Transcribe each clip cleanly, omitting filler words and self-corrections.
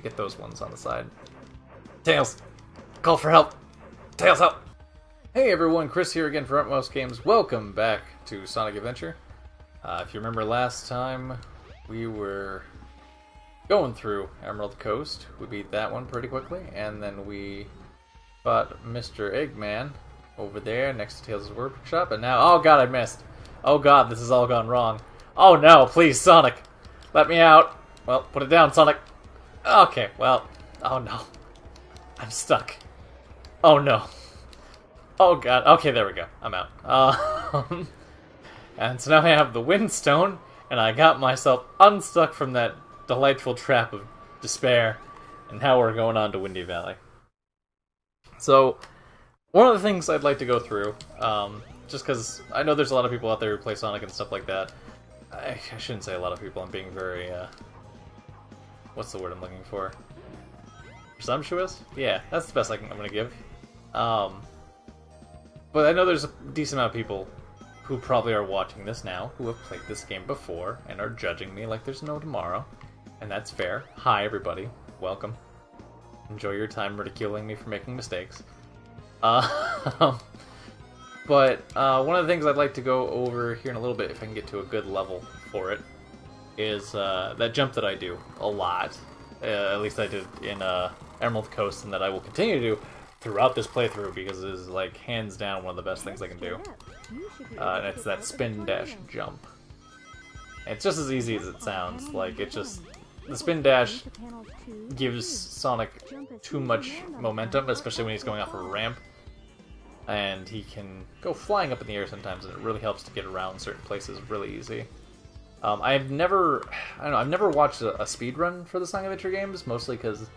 get those ones on the side. Tails! Call for help! Tails, help! Hey everyone, Chris here again for UpmostGames. Welcome back to Sonic Adventure. If you remember last time, we were going through Emerald Coast. We beat that one pretty quickly, and then we fought Mr. Eggman over there next to Tails' workshop, and now, oh god, I missed. Oh god, this has all gone wrong. Oh no, please, Sonic! Let me out! Well, put it down, Sonic! Okay, well, oh no. I'm stuck. Oh no. Oh god, okay, there we go. I'm out. And so now I have the Windstone, and I got myself unstuck from that delightful trap of despair, and now we're going on to Windy Valley. So, one of the things I'd like to go through, just because I know there's a lot of people out there who play Sonic and stuff like that. I shouldn't say a lot of people, I'm being very, what's the word I'm looking for? Presumptuous? Yeah, that's the best I'm going to give. But I know there's a decent amount of people who probably are watching this now, who have played this game before, and are judging me like there's no tomorrow. And that's fair. Hi, everybody. Welcome. Enjoy your time ridiculing me for making mistakes. But one of the things I'd like to go over here in a little bit, if I can get to a good level for it, is that jump that I do a lot. At least I did in Emerald Coast, and that I will continue to do throughout this playthrough, because it is, like, hands down one of the best things I can do. And it's that spin dash jump. And it's just as easy as it sounds. Like, it just... The spin dash gives Sonic too much momentum, especially when he's going off a ramp. And he can go flying up in the air sometimes, and it really helps to get around certain places really easy. I've never watched a speed run for the Sonic Adventure games, mostly because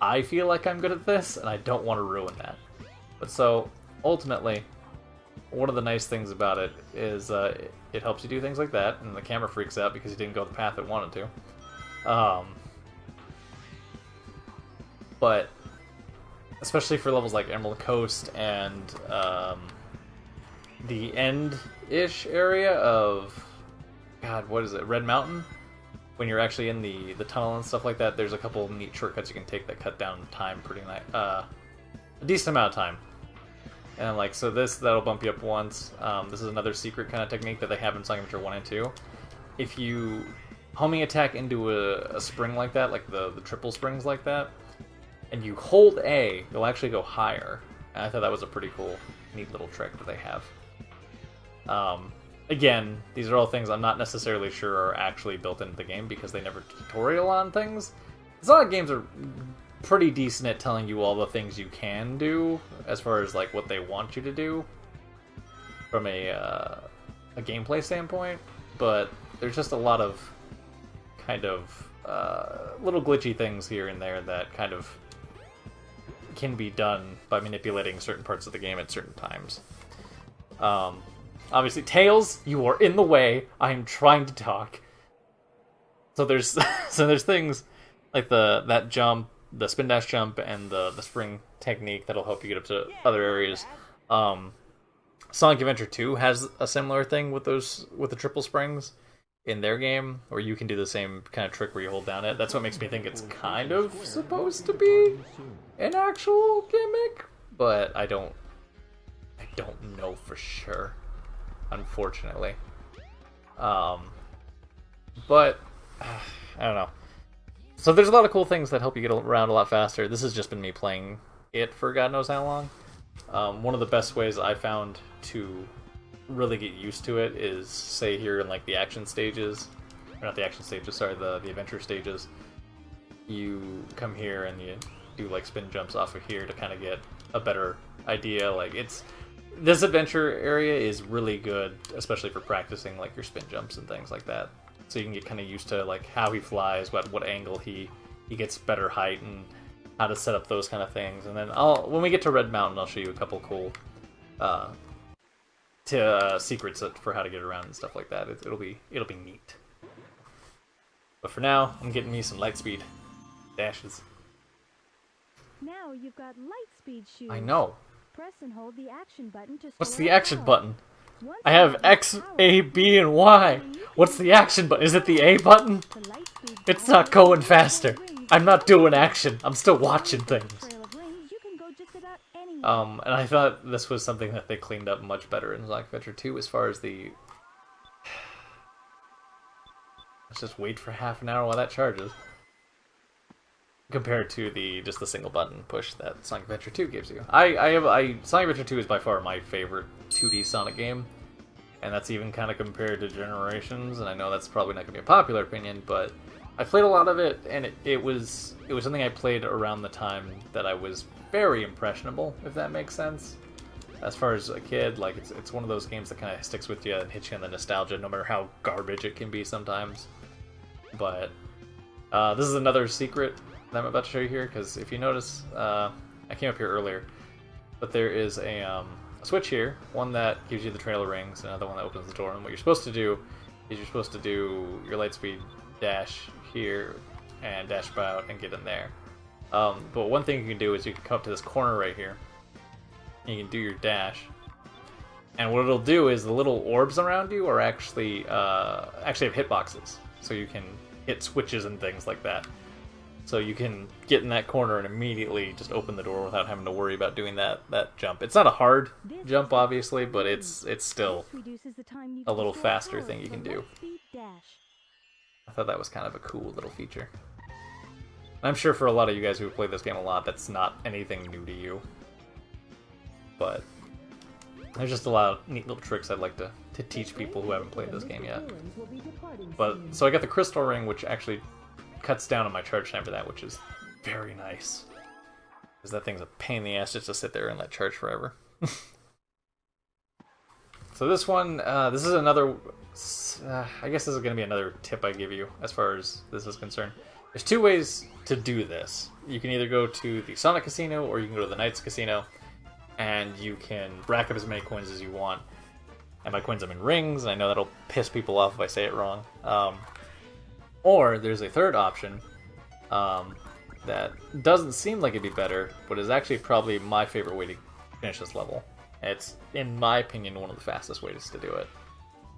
I feel like I'm good at this, and I don't want to ruin that. But so, ultimately, one of the nice things about it is it helps you do things like that, and the camera freaks out because you didn't go the path it wanted to. But especially for levels like Emerald Coast and the end-ish area of, God, what is it, Red Mountain? When you're actually in the tunnel and stuff like that, there's a couple of neat shortcuts you can take that cut down time pretty nice, a decent amount of time. And like, so that'll bump you up once. This is another secret kind of technique that they have in Sonic Adventure 1 and 2. If you homing attack into a spring like that, like the triple springs like that, and you hold A, you'll actually go higher. And I thought that was a pretty cool, neat little trick that they have. Again, these are all things I'm not necessarily sure are actually built into the game because they never tutorial on things. Sonic games are pretty decent at telling you all the things you can do, as far as like what they want you to do from a gameplay standpoint, but there's just a lot of kind of little glitchy things here and there that kind of can be done by manipulating certain parts of the game at certain times. Obviously, Tails, you are in the way. I am trying to talk. So there's things like that jump, the spin dash jump, and the spring technique that'll help you get up to other areas. Sonic Adventure 2 has a similar thing with the triple springs in their game, where you can do the same kind of trick where you hold down it. That's what makes me think it's kind of supposed to be an actual gimmick, but I don't know for sure, unfortunately. But I don't know. So there's a lot of cool things that help you get around a lot faster. This has just been me playing it for God knows how long. One of the best ways I found to really get used to it is, say, here in like the action stages, or not the action stages, sorry, the adventure stages. You come here and you do like spin jumps off of here to kind of get a better idea. Like, this adventure area is really good, especially for practicing like your spin jumps and things like that. So you can get kind of used to like how he flies, what angle he gets better height, and how to set up those kind of things. And then when we get to Red Mountain, I'll show you a couple cool secrets for how to get around and stuff like that. It'll be neat. But for now, I'm getting me some light speed dashes. Now you've got light speed shoes. I know. Press and hold the action button to What's slow the it action down. button? I have X, A, B, and Y. What's the action button? Is it the A button? It's not going faster. I'm not doing action. I'm still watching things. Trail of rings, you can go just about anywhere. And I thought this was something that they cleaned up much better in Sonic Adventure 2 as far as the... Let's just wait for half an hour while that charges. Compared to just the single button push that Sonic Adventure 2 gives you. Sonic Adventure 2 is by far my favorite 2D Sonic game. And that's even kind of compared to Generations, and I know that's probably not going to be a popular opinion, but I played a lot of it, and it was something I played around the time that I was very impressionable, if that makes sense. As far as a kid, like it's one of those games that kind of sticks with you and hits you on the nostalgia, no matter how garbage it can be sometimes. But this is another secret that I'm about to show you here, because if you notice, I came up here earlier, but there is a switch here, one that gives you the trail of rings, another one that opens the door, and what you're supposed to do is you're supposed to do your lightspeed dash here and dash about and get in there. But one thing you can do is you can come up to this corner right here, and you can do your dash, and what it'll do is the little orbs around you are actually have hitboxes, so you can hit switches and things like that. So you can get in that corner and immediately just open the door without having to worry about doing that jump. It's not a hard jump, obviously, but it's still a little faster thing you can do. I thought that was kind of a cool little feature. I'm sure for a lot of you guys who play this game a lot, that's not anything new to you. But there's just a lot of neat little tricks I'd like to teach people who haven't played this game yet. But so I got the crystal ring, which actually cuts down on my charge time for that, which is very nice. Because that thing's a pain in the ass just to sit there and let charge forever. So this one, this is another... I guess this is going to be another tip I give you as far as this is concerned. There's two ways to do this. You can either go to the Sonic Casino or you can go to the Knights Casino, and you can rack up as many coins as you want. And by coins I mean rings, and I know that'll piss people off if I say it wrong. Or there's a third option that doesn't seem like it'd be better, but is actually probably my favorite way to finish this level. It's, in my opinion, one of the fastest ways to do it.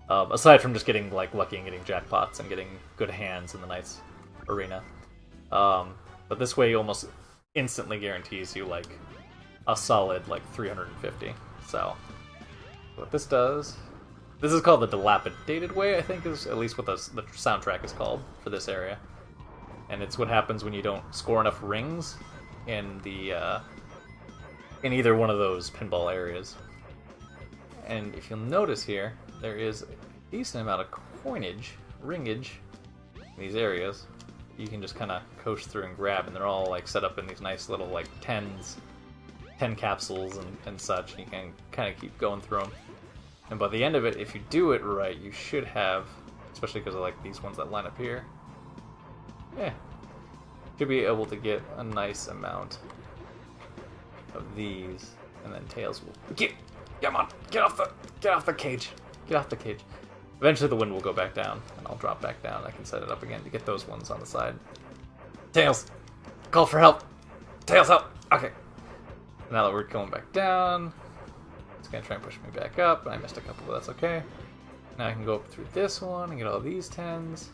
Aside from just getting lucky and getting jackpots and getting good hands in the Knights arena. But this way almost instantly guarantees you a solid 350. So what this does... This is called the dilapidated way, I think, is at least what the soundtrack is called for this area. And it's what happens when you don't score enough rings in in either one of those pinball areas. And if you'll notice here, there is a decent amount of ringage in these areas. You can just kind of coast through and grab, and they're all set up in these nice little 10 capsules and such. And you can kind of keep going through them. And by the end of it, if you do it right, you should have, especially because of these ones that line up here, should be able to get a nice amount of these, and then Tails will come on, get off the cage, get off the cage. Eventually, the wind will go back down, and I'll drop back down. I can set it up again to get those ones on the side. Tails, call for help. Tails, help. Okay. Now that we're going back down. It's going to try and push me back up, and I missed a couple, but that's okay. Now I can go up through this one and get all these 10s.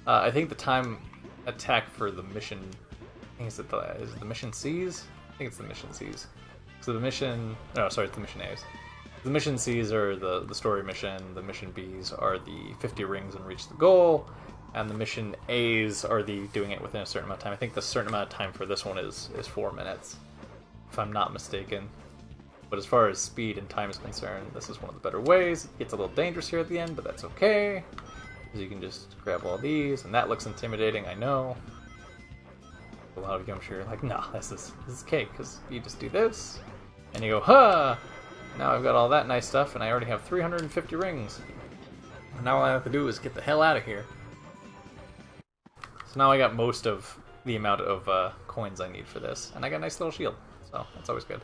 I think the time attack for the mission... I think is it the mission C's? I think it's the mission C's. So the mission... No, sorry, it's the mission A's. The mission C's are the story mission, the mission B's are the 50 rings and reach the goal, and the mission A's are the doing it within a certain amount of time. I think the certain amount of time for this one is 4 minutes, if I'm not mistaken. But as far as speed and time is concerned, this is one of the better ways. It gets a little dangerous here at the end, but that's okay. Because you can just grab all these, and that looks intimidating, I know. A lot of you, I'm sure, are like, no, this is cake, because you just do this, and you go, huh! Now I've got all that nice stuff, and I already have 350 rings. And now all I have to do is get the hell out of here. So now I got most of the amount of coins I need for this, and I got a nice little shield, so that's always good.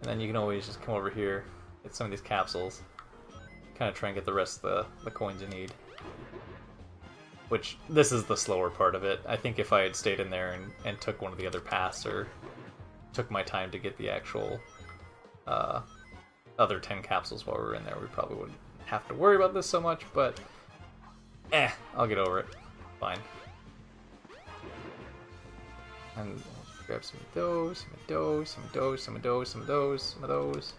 And then you can always just come over here, get some of these capsules, kind of try and get the rest of the coins you need. Which, this is the slower part of it. I think if I had stayed in there and took one of the other paths, or took my time to get the actual other 10 capsules while we were in there, we probably wouldn't have to worry about this so much, but I'll get over it. Fine. And grab some of those, some of those, some of those, some of those, some of those, some of those.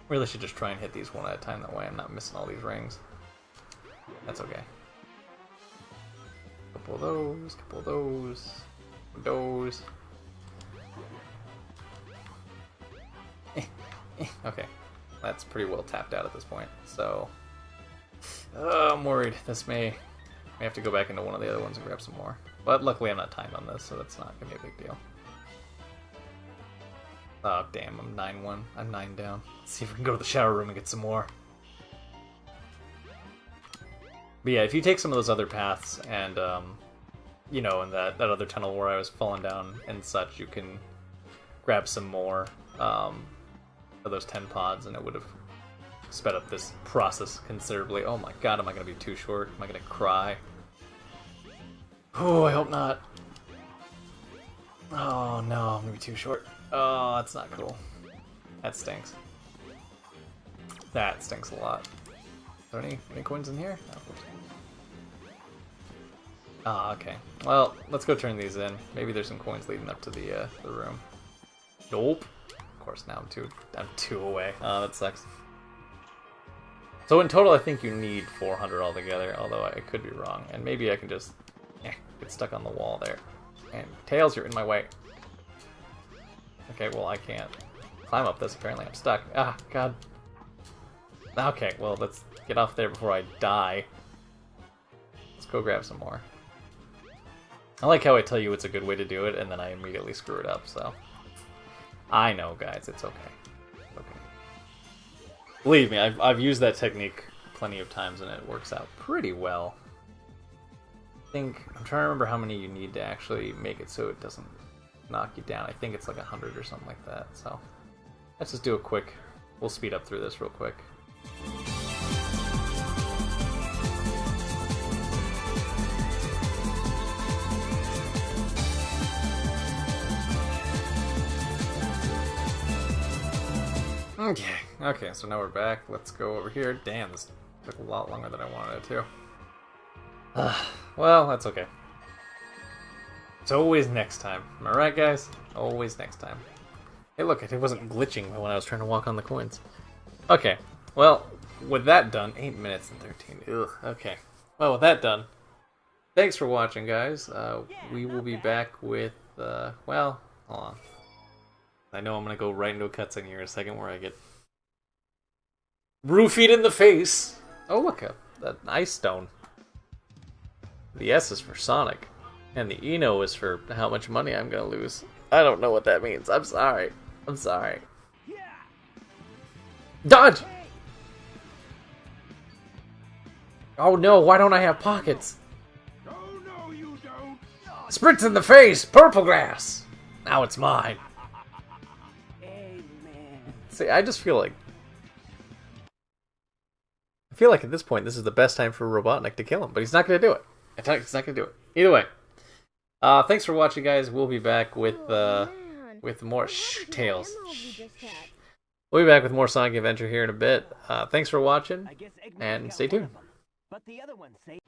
Really should just try and hit these one at a time, that way I'm not missing all these rings. That's okay. Couple of those, couple of those. Okay, that's pretty well tapped out at this point, so I'm worried. This may have to go back into one of the other ones and grab some more. But luckily I'm not timed on this, so that's not going to be a big deal. Oh, damn, I'm 9-1. I'm 9 down. Let's see if we can go to the shower room and get some more. But yeah, if you take some of those other paths and, you know, in that other tunnel where I was falling down and such, you can grab some more of those 10 pods, and it would have sped up this process considerably. Oh my god, am I going to be too short? Am I going to cry? Oh, I hope not. Oh no, I'm going to be too short. Oh, that's not cool. That stinks. That stinks a lot. Are there any coins in here? Ah, okay. Well, let's go turn these in. Maybe there's some coins leading up to the room. Nope. Of course, now I'm two away. Oh, that sucks. So in total, I think you need 400 altogether, although I could be wrong. And maybe I can just get stuck on the wall there. And Tails, you're in my way. Okay, well, I can't climb up this. Apparently, I'm stuck. Ah, god. Okay, well, let's get off there before I die. Let's go grab some more. I like how I tell you it's a good way to do it, and then I immediately screw it up, so... I know, guys, it's okay. Okay. Believe me, I've used that technique plenty of times, and it works out pretty well. I'm trying to remember how many you need to actually make it so it doesn't knock you down. I think it's like 100 or something like that, so... Let's just do a quick... We'll speed up through this real quick. Okay, so now we're back. Let's go over here. Damn, this took a lot longer than I wanted it to. Well, that's okay. It's always next time. Am I right, guys? Always next time. Hey, look, it wasn't glitching when I was trying to walk on the coins. Okay, well, with that done, 8 minutes and 13. Ugh, okay. Well, with that done, thanks for watching, guys. We will be back with, well, hold on. I know I'm going to go right into a cutscene here in a second where I get roofied in the face. Oh, look, an ice stone. The S is for Sonic, and the Eno is for how much money I'm going to lose. I don't know what that means. I'm sorry. I'm sorry. Dodge! Oh no, why don't I have pockets? Oh, no, you don't. Sprint in the face! Purple grass! Now it's mine. See, I just feel like... at this point, this is the best time for Robotnik to kill him, but he's not going to do it. He's not going to do it. Either way. Thanks for watching, guys. We'll be back with more... Shh, Tails. We'll be back with more Sonic Adventure here in a bit. Thanks for watching, and stay tuned. But the other ones say...